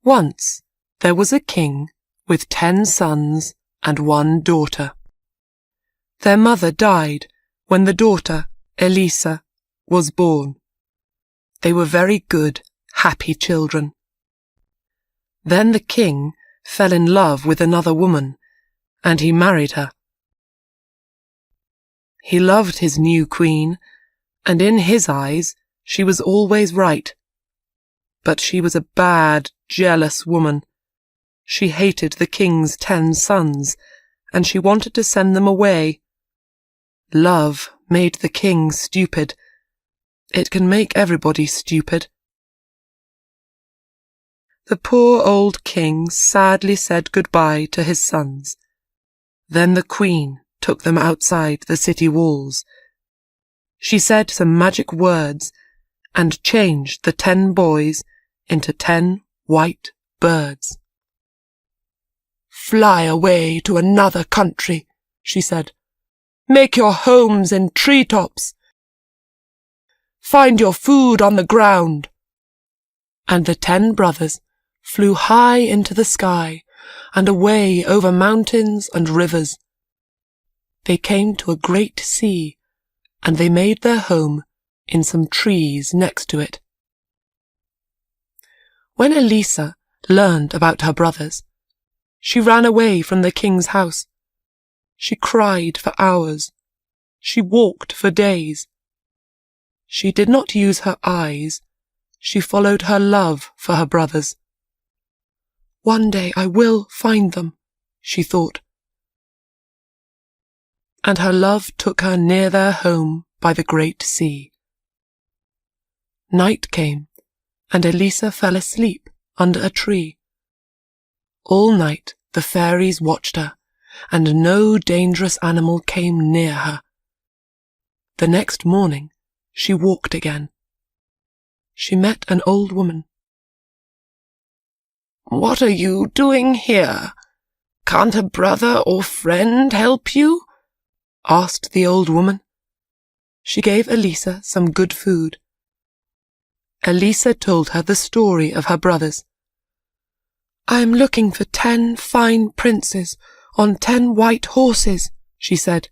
Once there was a king with 10 sons and 1 daughter. Their mother died when the daughter, Eliza, was born. They were very good, happy children. Then the king fell in love with another woman, and he married her. He loved his new queen, and in his eyes she was always right. But she was a bad, jealous woman. She hated the king's 10 sons, and she wanted to send them away. Love made the king stupid. It can make everybody stupid. The poor old king sadly said goodbye to his sons. Then the queen took them outside the city walls. She said some magic words and changed the 10 boys into 10 white birds. "Fly away to another country," she said. "Make your homes in treetops. Find your food on the ground." And the 10 brothers flew high into the sky and away over mountains and rivers. They came to a great sea, and they made their home in some trees next to it. When Eliza learned about her brothers, she ran away from the king's house. She cried for hours. She walked for days. She did not use her eyes. She followed her love for her brothers. "One day I will find them," she thought. And her love took her near their home by the great sea. Night came, and Eliza fell asleep under a tree. All night the fairies watched her, and no dangerous animal came near her. The next morning she walked again. She met an old woman. "What are you doing here? Can't a brother or friend help you?" asked the old woman. She gave Eliza some good food. Eliza told her the story of her brothers. "I am looking for 10 fine princes on 10 white horses," she said.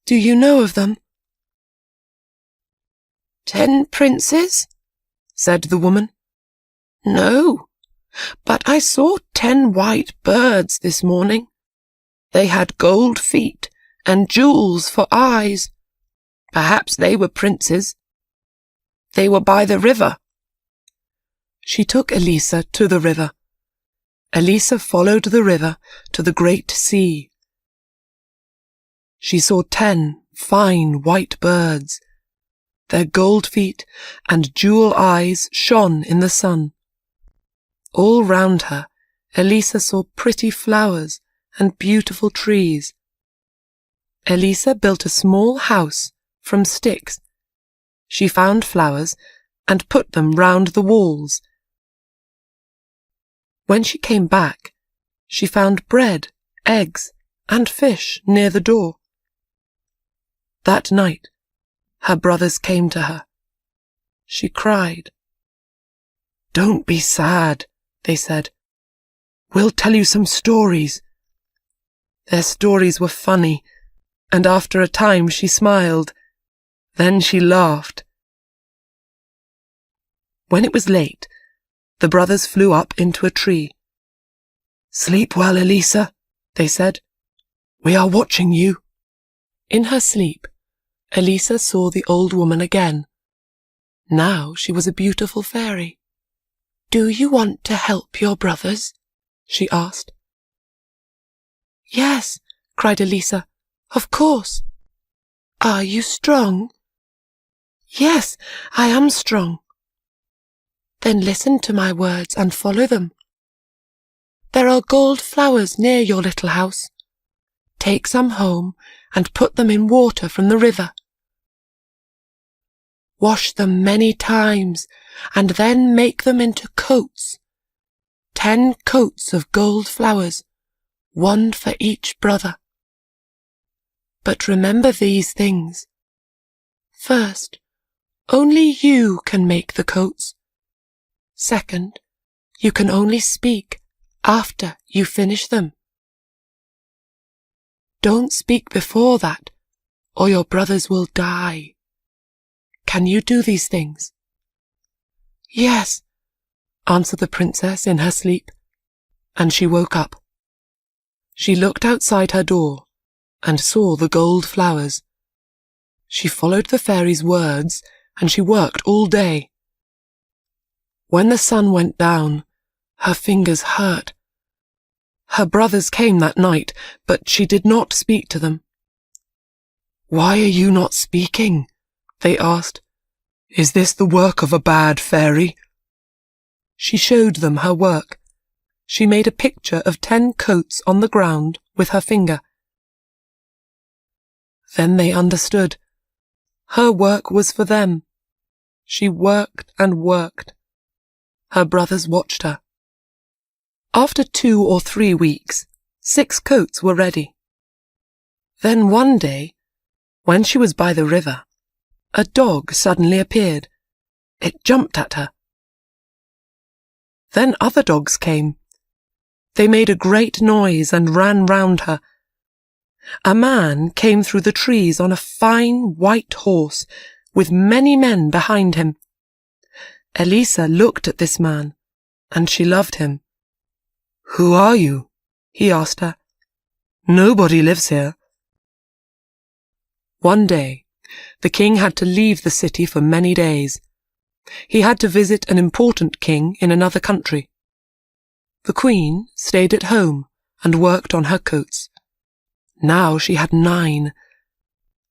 "Do you know of them?" "10 princes?" said the woman. "No, but I saw 10 white birds this morning. They had gold feet and jewels for eyes. Perhaps they were princes. They were by the river." She took Eliza to the river. Eliza followed the river to the great sea. She saw 10 fine white birds. Their gold feet and jewel eyes shone in the sun. All round her, Eliza saw pretty flowers and beautiful trees. Eliza built a small house from sticks. She found flowers and put them round the walls. When she came back, she found bread, eggs, and fish near the door. That night, her brothers came to her. She cried. "Don't be sad," they said. "We'll tell you some stories." Their stories were funny, and after a time she smiled. Then she laughed. When it was late, the brothers flew up into a tree. "Sleep well, Eliza," they said. "We are watching you." In her sleep, Eliza saw the old woman again. Now she was a beautiful fairy. "Do you want to help your brothers?" she asked. "Yes," cried Eliza, "of course." "Are you strong?" "Yes, I am strong." "Then listen to my words and follow them. There are gold flowers near your little house. Take some home and put them in water from the river. Wash them many times and then make them into coats. 10 coats of gold flowers, 1 for each brother. But remember these things. First, only you can make the coats. Second, You can only speak after you finish them. Don't speak before that, or your brothers will die. Can you do these things?" "Yes," answered the princess in her sleep, and she woke up. She looked outside her door and saw the gold flowers. She followed the fairy's words, and she worked all day. When the sun went down, her fingers hurt. Her brothers came that night, but she did not speak to them. "Why are you not speaking?" they asked. "Is this the work of a bad fairy?" She showed them her work. She made a picture of 10 coats on the ground with her finger. Then they understood. Her work was for them. She worked and worked. Her brothers watched her. After 2 or 3 weeks, 6 coats were ready. Then one day, when she was by the river, a dog suddenly appeared. It jumped at her. Then other dogs came. They made a great noise and ran round her. A man came through the trees on a fine white horse, with many men behind him. Eliza looked at this man, and she loved him. "Who are you?" he asked her. "Nobody lives here." One day, the king had to leave the city for many days. He had to visit an important king in another country. The queen stayed at home and worked on her coats. Now she had 9,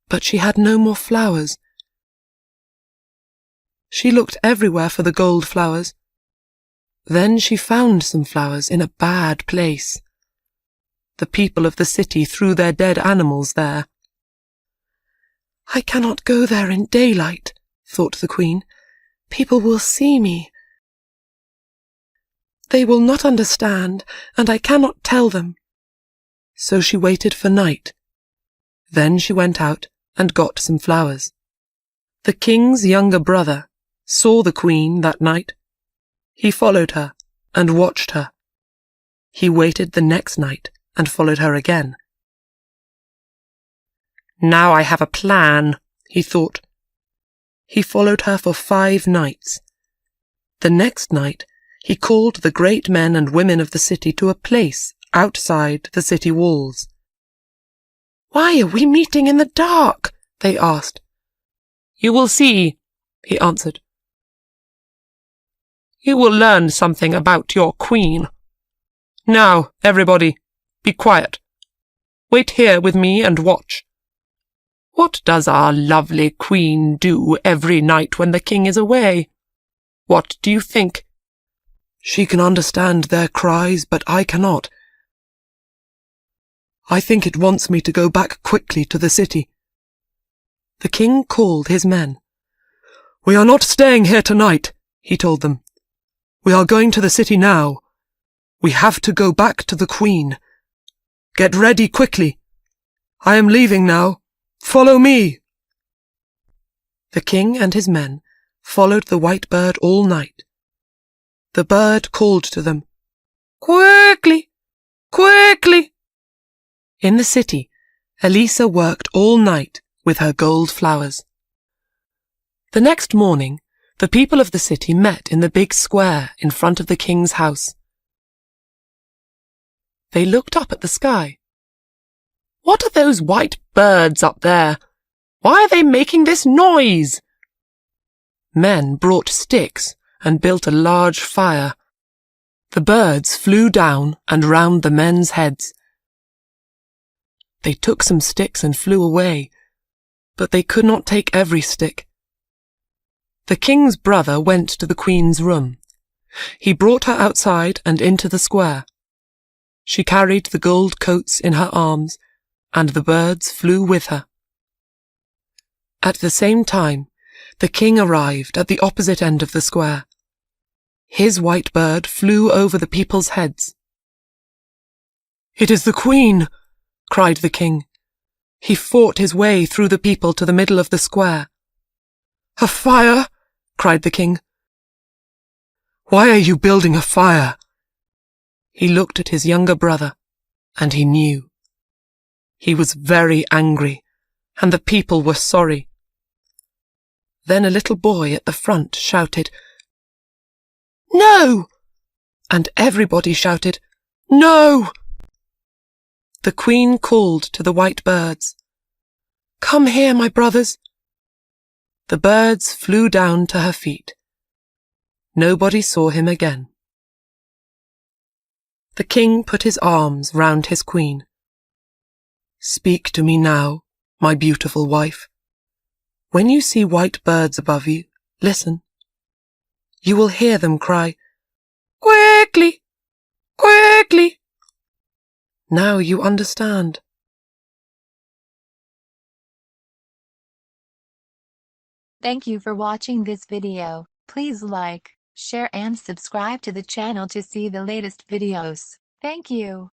but she had no more flowers. She looked everywhere for the gold flowers. Then she found some flowers in a bad place. The people of the city threw their dead animals there. "I cannot go there in daylight," thought the queen. "People will see me. They will not understand, and I cannot tell them." So she waited for night. Then she went out and got some flowers. The king's younger brother saw the queen that night. He followed her and watched her. He waited the next night and followed her again. "Now I have a plan," he thought. He followed her for 5 nights. The next night he called the great men and women of the city to a place outside the city walls. "Why are we meeting in the dark?" they asked. "You will see," he answered. "You will learn something about your queen. Now, everybody, be quiet. Wait here with me and watch. What does our lovely queen do every night when the king is away? What do you think?" "She can understand their cries, but I cannot. I think it wants me to go back quickly to the city." The king called his men. "We are not staying here tonight," he told them. "We are going to the city now. We have to go back to the queen. Get ready quickly. I am leaving now. Follow me." The king and his men followed the white bird all night. The bird called to them, "Quickly, quickly." In the city, Eliza worked all night with her gold flowers. The next morning, the people of the city met in the big square in front of the king's house. They looked up at the sky. "What are those white birds up there? Why are they making this noise?" Men brought sticks and built a large fire. The birds flew down and round the men's heads. They took some sticks and flew away, but they could not take every stick. The king's brother went to the queen's room. He brought her outside and into the square. She carried the gold coats in her arms, and the birds flew with her. At the same time, the king arrived at the opposite end of the square. His white bird flew over the people's heads. "It is the queen!" cried the king. He fought his way through the people to the middle of the square. "A fire!" cried the king. Why are you building a fire?" He looked at his younger brother, and he knew. He was very angry, and the people were sorry. Then a little boy at the front shouted, "No!" And everybody shouted, "No!" The Queen called to the white birds, "Come here, my brothers." The birds flew down to her feet. Nobody saw him again. The king put his arms round his queen. "Speak to me now, my beautiful wife. When you see white birds above you, listen. You will hear them cry, 'Quickly! Quickly!' Now you understand." Thank you for watching this video. Please like, share and subscribe to the channel to see the latest videos. Thank you.